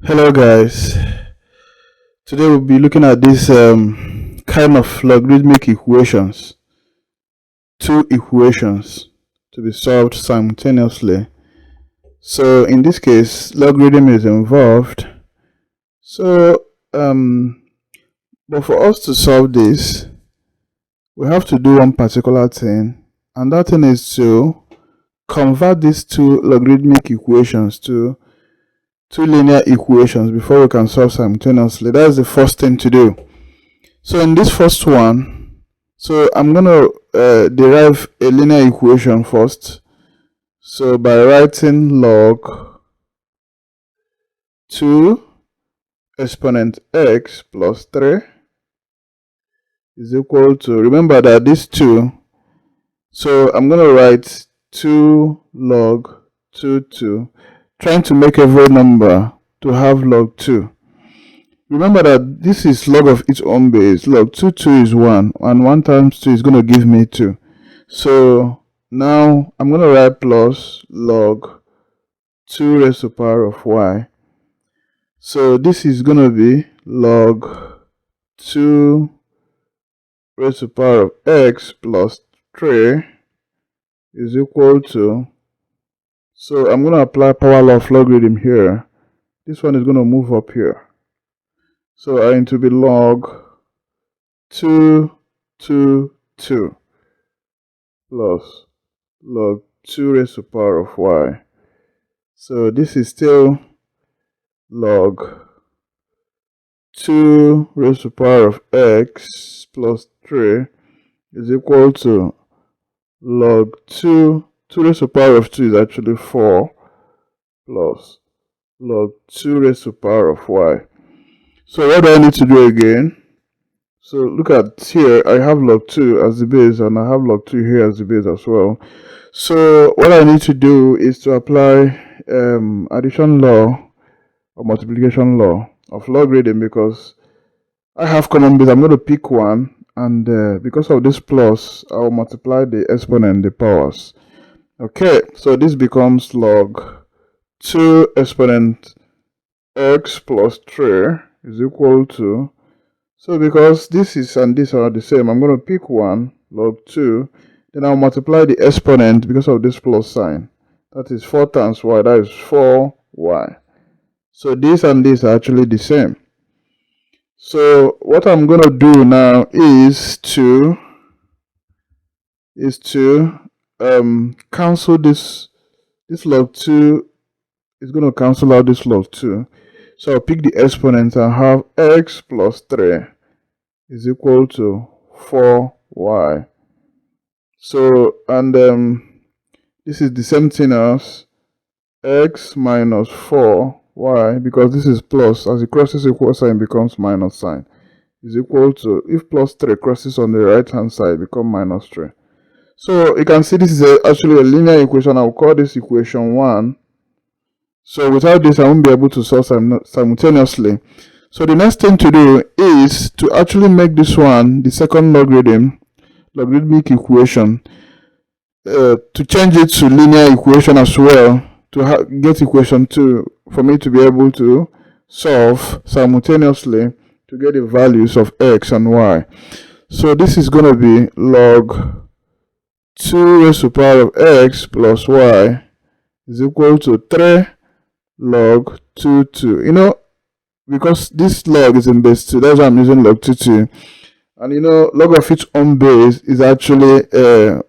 Hello guys, today we'll be looking at this kind of logarithmic equations, two equations to be solved simultaneously. So in this case, logarithm is involved. So but for us to solve this, we have to do one particular thing, and that thing is to convert these two logarithmic equations to two linear equations before we can solve simultaneously. That's the first thing to do. So in this first one, so I'm going to derive a linear equation first. So by writing log 2 exponent x plus 3 is equal to, remember that these two, so I'm going to write 2 log 2, trying to make every number to have log 2. Remember that this is log of its own base. Log 2 is 1, and 1 times 2 is going to give me 2. So now I'm going to write plus log 2 raised to the power of y. So this is going to be log 2 raised to the power of x plus 3 is equal to, so I'm going to apply power law of logarithm here. This one is going to move up here. So I need to be log 2 plus log 2 raised to the power of y. So this is still log 2 raised to the power of x plus 3 is equal to log 2 raised to the power of 2 is actually 4 plus log 2 raised to the power of y. So what do I need to do again? So look at here, I have log 2 as the base, and I have log 2 here as the base as well. So what I need to do is to apply addition law or multiplication law of logarithm, because I have common base. I'm going to pick one, and because of this plus, I'll multiply the exponent, the powers. Okay, so this becomes log 2 exponent x plus 3 is equal to, so because this is and this are the same, I'm going to pick one, log 2, then I'll multiply the exponent because of this plus sign. That is 4 times y, that is 4y. So this and this are actually the same. So what I'm going to do now is to cancel this log 2 is going to cancel out this log 2. So I'll pick the exponent and have x plus 3 is equal to 4y. So, and this is the same thing as x minus 4y, because this is plus, as it crosses equal sign becomes minus sign, is equal to, if plus 3 crosses on the right hand side, become minus 3. So you can see this is actually a linear equation. I'll call this equation 1. So without this, I won't be able to solve simultaneously. So the next thing to do is to actually make this one, the second logarithmic equation, to change it to linear equation as well, to get equation 2 for me to be able to solve simultaneously to get the values of x and y. So this is going to be log 2 raised to the power of x plus y is equal to 3 log 2. You know, because this log is in base 2, that's why I'm using log 2. And you know, log of its own base is actually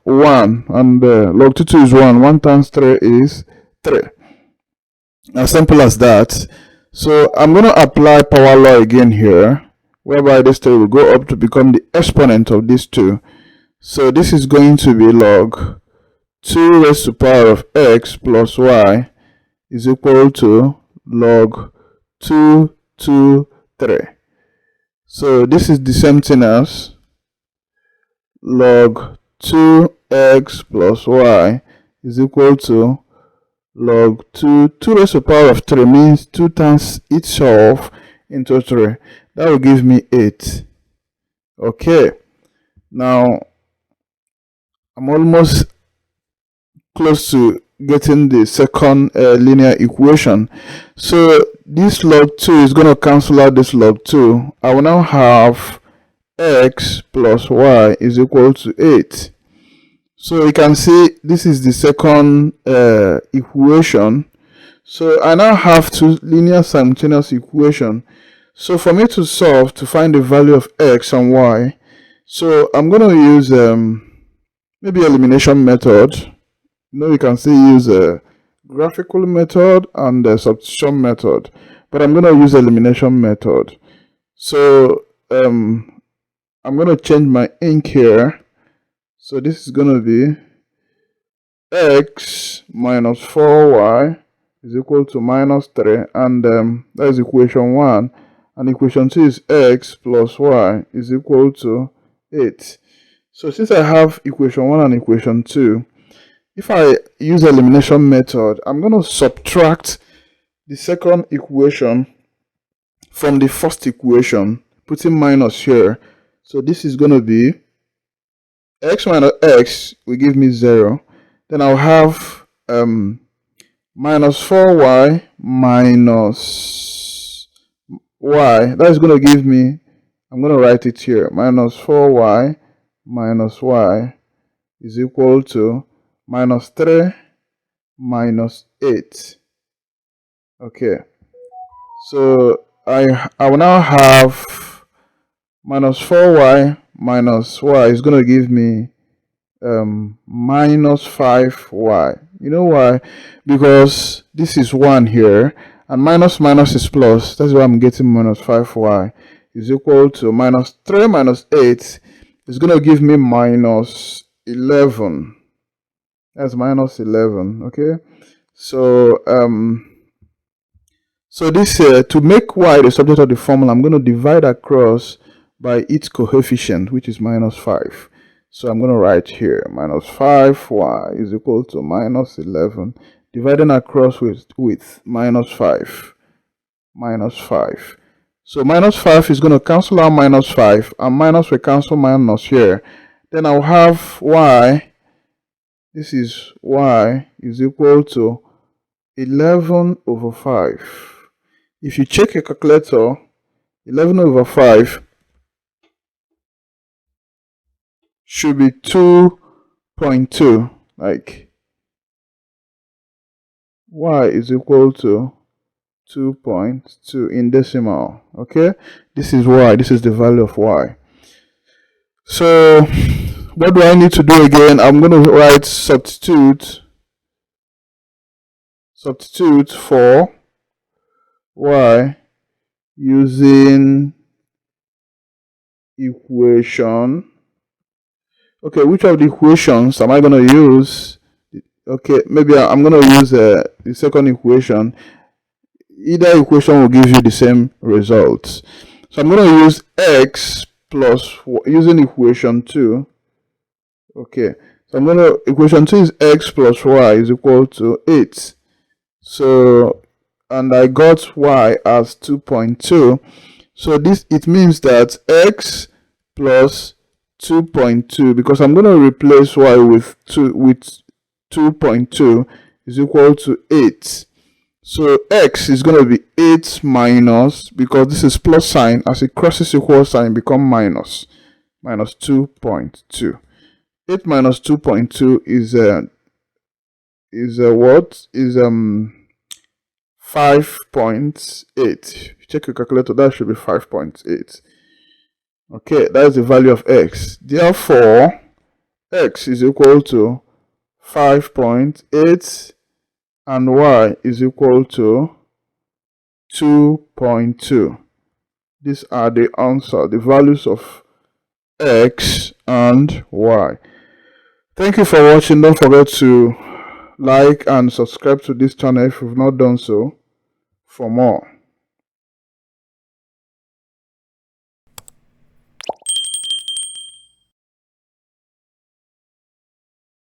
1, and log 2 is 1. 1 times 3 is 3. As simple as that. So I'm going to apply power law again here, whereby this 3 will go up to become the exponent of these two. So this is going to be log 2 raised to the power of x plus y is equal to log 2, 3. So this is the same thing as log 2x plus y is equal to log 2 raised to the power of 3, means 2 times itself into 3. That will give me 8. Okay, now I'm almost close to getting the second linear equation. So this log 2 is going to cancel out this log 2. I will now have x plus y is equal to 8. So you can see this is the second equation. So I now have two linear simultaneous equation. So for me to solve, to find the value of x and y, so I'm going to use maybe elimination method. You can still use a graphical method and a substitution method, but I'm going to use elimination method. So I'm going to change my ink here. So this is going to be x minus 4y is equal to minus 3, and that is equation 1. And equation 2 is x plus y is equal to 8. So since I have equation 1 and equation 2, if I use elimination method, I'm going to subtract the second equation from the first equation, putting minus here. So this is going to be x minus x will give me 0. Then I'll have minus 4y minus y. That is going to give me, I'm going to write it here, minus 4y minus y is equal to minus 3 minus 8. Okay, so I will now have minus 4y minus y is going to give me minus 5y. You know why? Because this is 1 here, and minus minus is plus. That's why I'm getting minus 5y is equal to minus 3 minus 8 is going to give me minus 11. That's minus 11. Okay, so so this to make y the subject of the formula, I'm going to divide across by its coefficient, which is minus 5. So I'm going to write here minus 5y is equal to minus 11, dividing across with minus 5. Minus 5. So minus 5 is going to cancel out minus 5, and minus will cancel minus here. Then I'll have y, this is y is equal to 11 over 5. If you check your calculator, 11 over 5 should be 2.2. Like y is equal to 2.2 in decimal. Okay, this is y, this is the value of y. So what do I need to do again? I'm going to write substitute for y using equation. Okay, which of the equations am I going to use? Okay, maybe I'm going to use the second equation. Either equation will give you the same results. So I'm going to use x plus using equation 2. Okay, so I'm going to, equation 2 is x plus y is equal to 8. So, and I got y as 2.2. So this, it means that x plus 2.2, because I'm going to replace y with 2.2 is equal to 8. So x is going to be 8 minus, because this is plus sign, as it crosses equal sign become minus 2.2. 8 minus 2.2 is what? Is 5.8. If you check your calculator, that should be 5.8. Okay, that's the value of x. Therefore, x is equal to 5.8 and y is equal to 2.2. These are the answer, the values of x and y. Thank you for watching. Don't forget to like and subscribe to this channel if you've not done so for more.